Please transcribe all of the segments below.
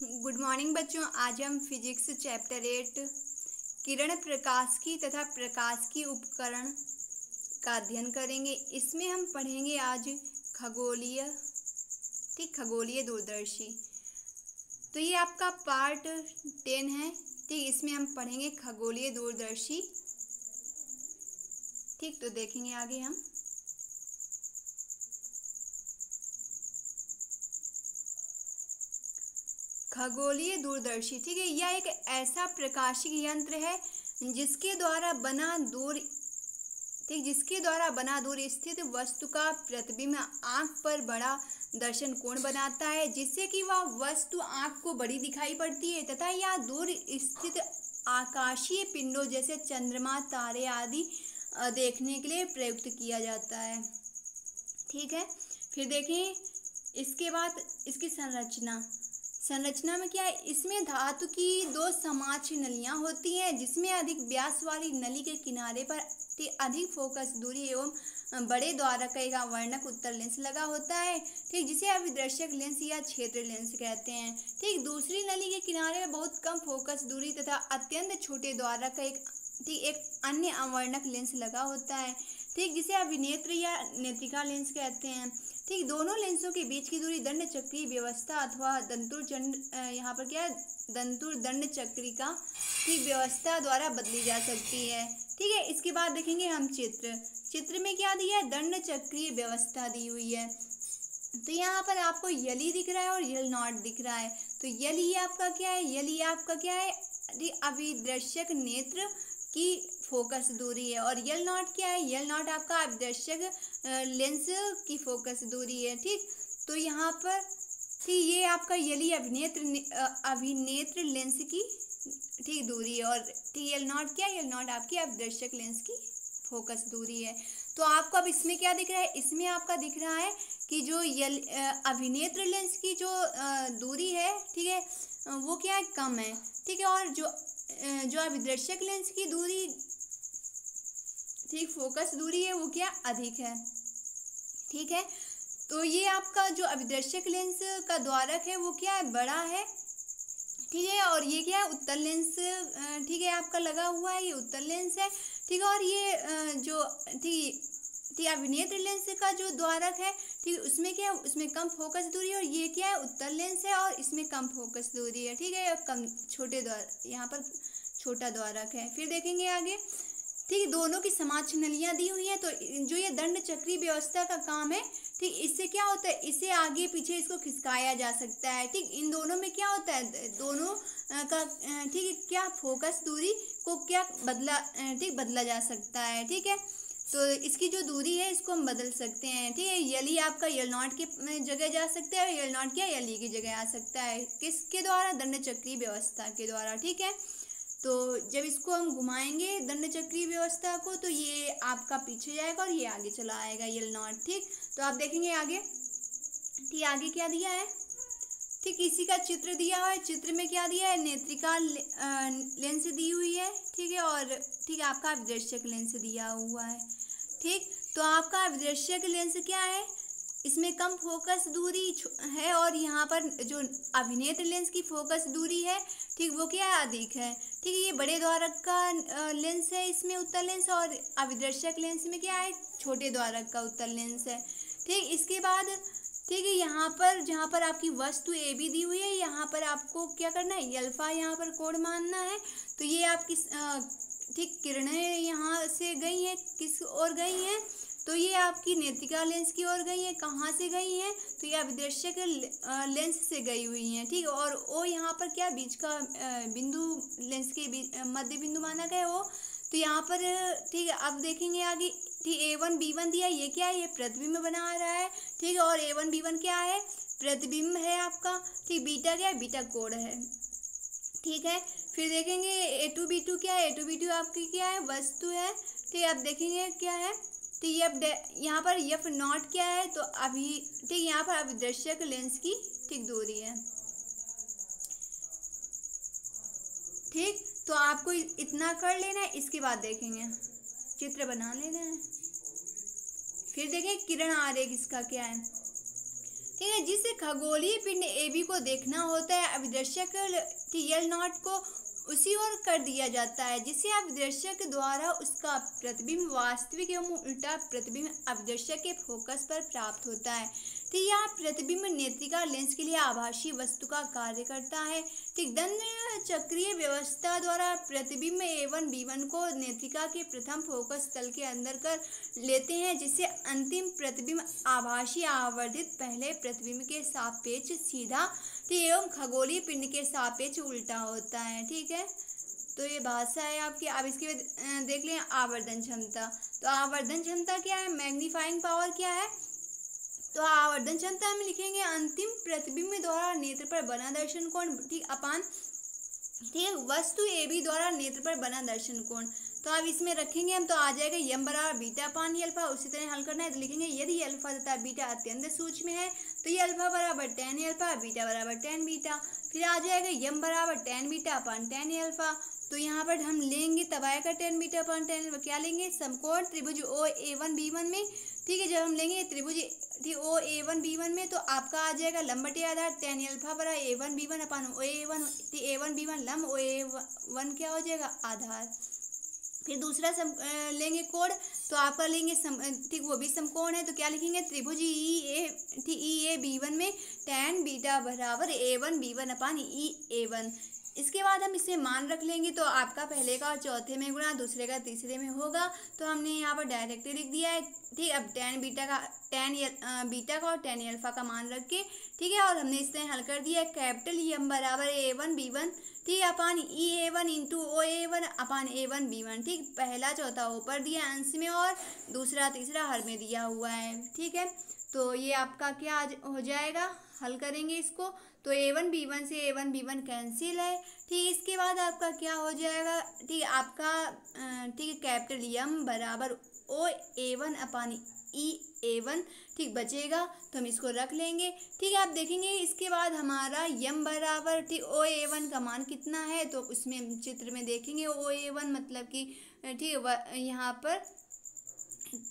Good morning बच्चों। आज हम फिजिक्स चैप्टर 8 किरण प्रकाश तथा प्रकाश की उपकरण का अध्ययन करेंगे। इसमें हम पढ़ेंगे आज खगोलीय दूरदर्शी। तो ये आपका पार्ट 10 है। ठीक, इसमें हम पढ़ेंगे खगोलीय दूरदर्शी। ठीक, तो देखेंगे आगे हम। खगोलीय दूरदर्शी, ठीक है, यह एक ऐसा प्रकाशिक यंत्र है जिसके द्वारा बना दूर स्थित वस्तु का प्रतिबिंब आंख पर बड़ा दर्शन कोण बनाता है, जिससे कि वह वस्तु आंख को बड़ी दिखाई पड़ती है तथा यह दूर स्थित आकाशीय पिंडों जैसे चंद्रमा, तारे आदि देखने के लिए प्रयुक्त किया जाता है। ठीक है, फिर देखें इसके बाद इसकी संरचना में क्या है। इसमें धातु की दो समाक्ष नलियां होती हैं, जिसमें अधिक व्यास वाली नली के किनारे पर अधिक फोकस दूरी एवं बड़े द्वारक का एक आवर्णक उत्तर लेंस लगा होता है। ठीक, जिसे अभिदर्शक लेंस या क्षेत्र लेंस कहते हैं। ठीक, दूसरी नली के किनारे में बहुत कम फोकस दूरी तथा अत्यंत छोटे द्वारक का एक अन्य आवर्णक लेंस लगा होता है। ठीक, जिसे अभिनेत्र या नेत्रिका लेंस कहते हैं। ठीक, दोनों लेंसों के बीच की दूरी दंड चक्रीय व्यवस्था अथवा दंतुर दंड चक्रिका की व्यवस्था द्वारा बदली जा सकती है। ठीक है, इसके बाद देखेंगे हम चित्र में क्या दिया है, दंड चक्रीय व्यवस्था दी हुई है। तो यहाँ पर आपको यली दिख रहा है और यल नॉट दिख रहा है। तो यली आपका क्या है, अभिदर्शक नेत्र की फोकस दूरी है, और यल नॉट क्या है, यल नॉट आपका अभिदर्शक लेंस की फोकस दूरी है। ठीक, तो यहाँ पर ठीक ये आपका यली अभिनेत्र लेंस की ठीक दूरी है, और ठीक यल नॉट आपकी अभिदर्शक लेंस की फोकस दूरी है। तो आपको अब इसमें क्या दिख रहा है, इसमें आपका दिख रहा है कि जो अभिनेत्र लेंस की जो दूरी है, ठीक है, वो क्या है, कम है। ठीक है, और जो अभिदर्शक लेंस की दूरी ठीक फोकस दूरी है, वो क्या अधिक है। ठीक है, तो ये आपका जो अभिदर्शक लेंस का द्वारक है वो क्या है, बड़ा है। ठीक है, और ये क्या है, उत्तल लेंस ठीक है आपका लगा हुआ है, ये उत्तल लेंस है। ठीक है, और ये जो ठीक अभिनेत्र लेंस का जो द्वारक है, ठीक उसमें क्या है, उसमें कम फोकस दूरी है, और ये क्या है, उत्तल लेंस है और इसमें कम फोकस दूरी है। ठीक है, कम यहाँ पर छोटा द्वारक है। फिर देखेंगे आगे। ठीक, दोनों की समाक्ष नलियां दी हुई हैं। तो जो ये दंड चक्रीय व्यवस्था का काम है, ठीक, इससे क्या होता है, इसे आगे पीछे इसको खिसकाया जा सकता है। ठीक, इन दोनों में क्या होता है, दोनों का ठीक क्या फोकस दूरी को क्या बदला जा सकता है। ठीक है, तो इसकी जो दूरी है इसको हम बदल सकते हैं। ठीक है, यली आपका यल नॉट के जगह जा सकता है, और यल नॉट क्या यली की जगह आ सकता है। किसके द्वारा, दंड चक्रीय व्यवस्था के द्वारा। ठीक है, तो जब इसको हम घुमाएंगे दंड चक्रीय व्यवस्था को, तो ये आपका पीछे जाएगा और ये आगे चला आएगा यल नॉट। ठीक, तो आप देखेंगे आगे। ठीक, आगे क्या दिया है, ठीक इसी का चित्र दिया हुआ है। चित्र में क्या दिया है, नेत्रिका लेंस दी हुई है। ठीक है, और ठीक आपका अभिदर्शक लेंस दिया हुआ है। ठीक, तो आपका अभिदर्शक लेंस क्या है, इसमें कम फोकस दूरी है, और यहाँ पर जो अभिनेत्र लेंस की फोकस दूरी है, ठीक वो क्या है, अधिक है। ठीक है, ये बड़े द्वारक का लेंस है, इसमें उत्तल लेंस, और अभिदर्शक लेंस में क्या है, छोटे द्वारक का उत्तल लेंस है। ठीक, इसके बाद ठीक है यहाँ पर जहाँ पर आपकी वस्तु ए बी दी हुई है, यहाँ पर आपको क्या करना है, अल्फा यहाँ पर कोण मानना है। तो ये आपकी ठीक किरणें यहाँ से गई हैं, किस ओर गई हैं, तो ये आपकी नेत्रिका लेंस की ओर गई है। कहाँ से गई हैं, तो ये अभिदर्शक लेंस से गई हुई हैं। ठीक, और ओ यहाँ पर क्या बीच का बिंदु, लेंस के मध्य बिंदु माना गया वो। तो यहाँ पर ठीक है, अब देखेंगे आगे। ठीक, A1 B1 दिया, ये क्या है, ये प्रतिबिंब बना रहा है। ठीक है, और A1 B1 क्या है, प्रतिबिंब है आपका। ठीक, बीटा क्या है, बीटा कोण है। ठीक है, फिर देखेंगे A2 B2 क्या है, A2 B2 आपकी क्या है, वस्तु है। ठीक, अब देखेंगे क्या है, तो ये यहाँ पर एफ नॉट क्या है, तो अभी ठीक यहाँ पर अभिदर्शक लेंस की ठीक दूरी है। ठीक, तो आपको इतना कर लेना है। इसके बाद देखेंगे, चित्र बना लेना है। फिर देखें किरण आरेख इसका क्या है। ठीक है। जिस खगोलीय पिंड AB को देखना होता है अभिदर्शक TL0 को उसी ओर कर दिया जाता है, जिससे अभिदर्शक द्वारा उसका प्रतिबिंब वास्तविक एवं उल्टा प्रतिबिंब अभिदर्शक के फोकस पर प्राप्त होता है। तो यह प्रतिबिंब नेत्रिका लेंस के लिए आभासी वस्तु का कार्य करता है। ठीक, दंड चक्रीय व्यवस्था द्वारा प्रतिबिंब A1 B1 को नेत्रिका के प्रथम फोकस तल के अंदर कर लेते हैं, जिससे अंतिम प्रतिबिंब आभासी आवर्धित पहले प्रतिबिंब के सापेक्ष सीधा एवं खगोलीय पिंड के सापेक्ष उल्टा होता है। ठीक है, तो ये भाषा है आपकी। अब इसके देख लें आवर्धन क्षमता। तो आवर्धन क्षमता क्या है, मैग्नीफाइंग पावर क्या है। तो आवर्धन क्षमता में लिखेंगे अंतिम प्रतिबिंब द्वारा नेत्र पर बना दर्शन कोण, ठीक, अपान, ठीक, वस्तु AB द्वारा नेत्र पर बना दर्शन कोण। तो अब इसमें रखेंगे हम, तो आ जाएगा यम बराबर बीटा अपान अल्फा। उसी तरह हल करना है तो लिखेंगे यदि अल्फा तथा बीटा अत्यंत सूक्ष्म है तो ये अल्फा बराबर tan अल्फा, बीटा बराबर tan बीटा। फिर आ जाएगा यम बराबर tan बीटा अपान tan अल्फा। तो यहाँ पर हम लेंगे तब आएगा tan बीटा अपान tan अल्फा। क्या लेंगे, समकोण त्रिभुज OA1 B1 में। ठीक है, जब हम लेंगे त्रिभुज OA1 B1 में तो आपका आ जाएगा लंब बटे आधार tan अल्फा बराबर A1 B1 अपान OA1, A1 B1 लंब, OA1 क्या हो जाएगा आधार। फिर दूसरा लेंगे कोण, तो आपका लेंगे ठीक, वो भी समकोण है। तो क्या लिखेंगे, त्रिभुज EA B1 में tan बीटा बराबर A1 B1 अपान EA1। इसके बाद हम इसे मान रख लेंगे, तो आपका पहले का चौथे में गुणा दूसरे का तीसरे में होगा। तो हमने यहाँ पर डायरेक्ट लिख दिया है। ठीक, अब tan बीटा का और tan अल्फा का मान रख के, ठीक है, और हमने इस तरह हल कर दिया है। कैपिटल M बराबर A1 B1, ठीक, अपान EA1 इंटू OA1 अपान A1 B1। ठीक, पहला चौथा ऊपर दिया अंश में और दूसरा तीसरा हर में दिया हुआ है। ठीक है, तो ये आपका क्या हो जाएगा, हल करेंगे इसको तो A1 B1 से A1 B1 कैंसिल है। ठीक, इसके बाद आपका क्या हो जाएगा, ठीक, आपका ठीक है कैपिटल M बराबर OA1 अपान EA1, ठीक, बचेगा तो हम इसको रख लेंगे। ठीक है, आप देखेंगे इसके बाद हमारा M बराबर ठीक OA1 का मान कितना है, तो उसमें चित्र में देखेंगे OA1 मतलब कि ठीक यहाँ पर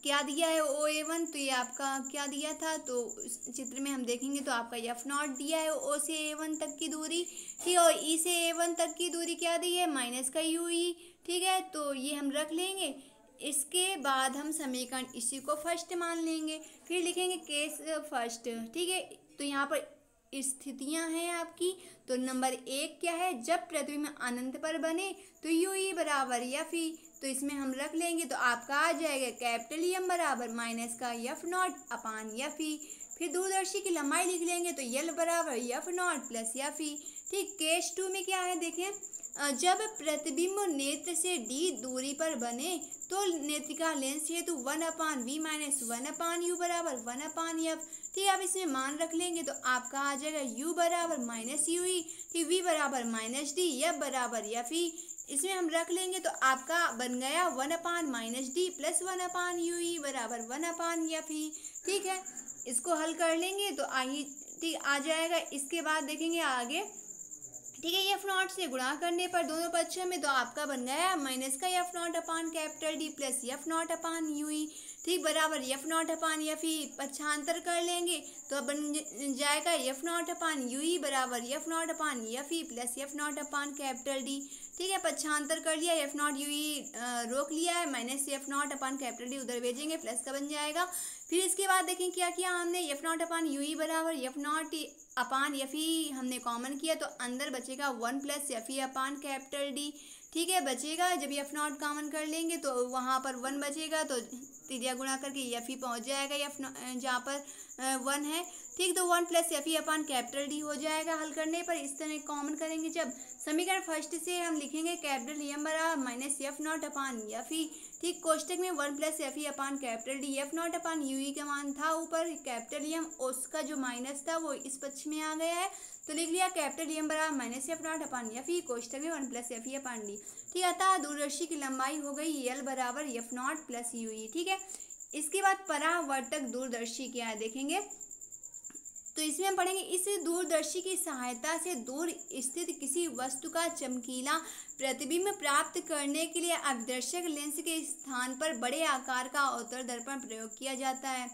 क्या दिया है OA1, तो ये आपका क्या दिया था, तो चित्र में हम देखेंगे तो आपका F0 दिया है O से A1 तक की दूरी, ठीक, और E से A1 तक की दूरी क्या दी है, माइनस का UE। ठीक है, तो ये हम रख लेंगे। इसके बाद हम समीकरण इसी को फर्स्ट मान लेंगे। फिर लिखेंगे केस फर्स्ट। ठीक है, तो यहाँ पर स्थितियां हैं आपकी। तो नंबर 1 क्या है, जब प्रतिबिंब अनंत पर बने तो UE बराबर FE, तो इसमें हम रख लेंगे तो आपका आ जाएगा कैपिटल M बराबर माइनस का F0 अपान FE। फिर दूरदर्शी की लंबाई लिख लेंगे तो L बराबर F0 प्लस FE। ठीक, केस 2 में क्या है देखें, जब प्रतिबिंब नेत्र से D दूरी पर बने तो नेत्रिका लेंस हेतु 1 अपान V माइनस 1 अपान U बराबर 1 अपान F। ठीक, आप इसमें मान रख लेंगे तो आपका आ जाएगा U बराबर माइनस UE, ठीक, V बराबर माइनस D, F बराबर FE। इसमें हम रख लेंगे तो आपका बन गया 1 अपान माइनस D प्लस 1 अपान UE बराबर 1 अपान FE। ठीक है, इसको हल कर लेंगे तो ठीक आ जाएगा। इसके बाद देखेंगे आगे, ठीक है, F0 से गुणा करने पर दोनों पक्षों में तो आपका बन गया माइनस का F0 अपान कैपिटल D प्लस F0 अपान UE, ठीक, बराबर F0 अपान FE। पक्षांतर कर लेंगे तो बन जाएगा F0 अपान UE बराबर F0 अपान FE प्लस F0 अपान कैपिटल D। ठीक है, पक्षांतर कर लिया, F0 UE रोक लिया है, माइनस F0 अपान कैपिटल D उधर भेजेंगे, प्लस का बन जाएगा। फिर इसके बाद देखें क्या किया हमने, F0 अपान UE बराबर F0 अपान FE हमने कॉमन किया तो अंदर बचेगा 1 प्लस FE अपान कैपिटल D। ठीक है, बचेगा जब F0 कॉमन कर लेंगे तो वहाँ पर 1 बचेगा, तो त्रिज्या गुणा करके FE पहुँच जाएगा जहाँ पर 1 है। ठीक, तो 1 प्लस FE अपान कैपिटल D हो जाएगा हल करने पर। इस तरह कॉमन करेंगे जब, समीकरण फर्स्ट से हम लिखेंगे कैपिटल M बराबर माइनस F0 अपान FE। ठीक, कोष्टक में 1 प्लस FE अपान कैपिटल D, F0 अपान UE का मान था ऊपर, कैपिटल M उसका जो माइनस था वो इस पक्ष में आ गया है, तो लिख लिया कैपिटल M बराबर माइनस F0 अपान FE, कोष्टक में 1 प्लस FE अपान D। ठीक, अतः दूरदर्शी की लंबाई हो गई L बराबर F0 प्लस UE। ठीक है, इसके बाद परावर्तक दूरदर्शी क्या है देखेंगे, तो इसमें हम पढ़ेंगे इस दूरदर्शी की सहायता से दूर स्थित किसी वस्तु का चमकीला प्रतिबिंब प्राप्त करने के लिए अभिदर्शक लेंस के स्थान पर बड़े आकार का अवतल दर्पण प्रयोग किया जाता है।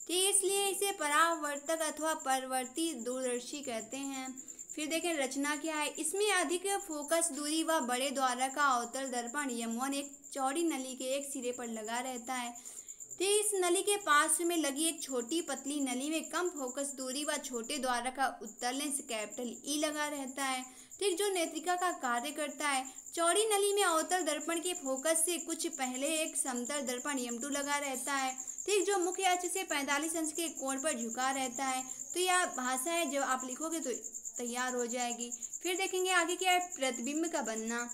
ठीक है, इसलिए इसे परावर्तक अथवा परवर्ती दूरदर्शी कहते हैं। फिर देखें रचना क्या है। इसमें अधिक फोकस दूरी व बड़े द्वारा का अवतल दर्पण M1 एक चौड़ी नली के एक सिरे पर लगा रहता है। तो इस नली के पास में लगी एक छोटी पतली नली में कम फोकस दूरी व छोटे द्वारा का उत्तल लेंस कैपिटल E लगा रहता है, ठीक, जो नेत्रिका का कार्य करता है। चौड़ी नली में अवतल दर्पण के फोकस से कुछ पहले एक समतल दर्पण M2 लगा रहता है, ठीक, जो मुख्य अक्ष से 45 अंश के कोण पर झुका रहता है। तो यह भाषा है, जब आप लिखोगे तो तैयार हो जाएगी। फिर देखेंगे आगे क्या है, प्रतिबिंब का बनना।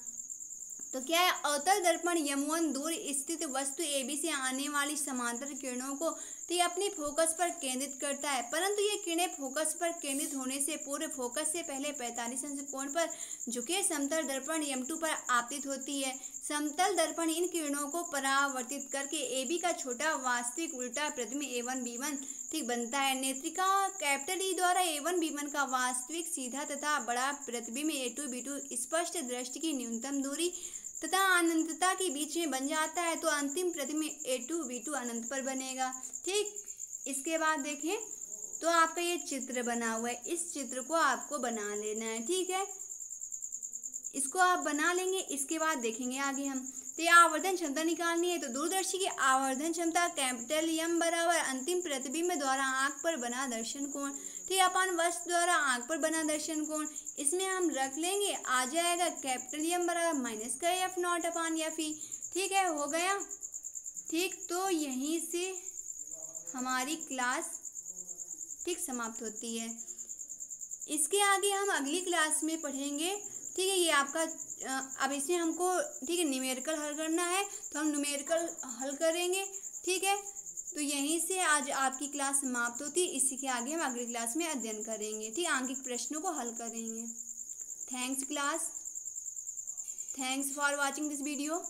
तो क्या है, अवतल दर्पण M1 दूर स्थित वस्तु AB से आने वाली समांतर किरणों को अपनी फोकस पर केंद्रित करता है, परंतु ये किरणें फोकस पर केंद्रित होने से पूर्व फोकस से पहले 45 अंश कोण पर झुके समतल दर्पण M2 पर आपतित होती है। समतल दर्पण इन किरणों को परावर्तित करके AB का छोटा वास्तविक उल्टा प्रतिबिंब A1B1 ठीक बनता है। नेत्रिका कैपिटल E द्वारा A1B1 का वास्तविक सीधा तथा बड़ा प्रतिबिंब A2B2 स्पष्ट दृष्टि की न्यूनतम दूरी तथा अनंतता के बीच में बन जाता है, तो अंतिम प्रतिबिंब A2B2 अनंत पर बनेगा, ठीक। इसके बाद देखें तो आपका ये चित्र बना हुआ है, इस चित्र को आपको बना लेना है, ठीक है। इसको आप बना लेंगे। इसके बाद देखेंगे आगे हम तो आवर्धन क्षमता निकालनी है। तो दूरदर्शी की आवर्धन क्षमता कैपिटल M बराबर अंतिम प्रतिबिंब द्वारा आंख पर बना दर्शन कोण, ठीक, अपन वस्तु द्वारा आंख पर बना दर्शन कोण, इसमें हम रख लेंगे, आ जाएगा कैपिटल M बराबर माइनस का F0 अपान Fe, ठीक है, हो गया, ठीक। तो यहीं से हमारी क्लास ठीक समाप्त होती है। इसके आगे हम अगली क्लास में पढ़ेंगे, ठीक है। ये आपका अब इसमें हमको ठीक है न्यूमेरिकल हल करना है, तो हम न्यूमेरिकल हल करेंगे, ठीक है। तो यहीं से आज आपकी क्लास समाप्त होती है। इसी के आगे हम अगली क्लास में अध्ययन करेंगे, ठीक, आंगिक प्रश्नों को हल करेंगे। Thanks class, thanks for watching this video.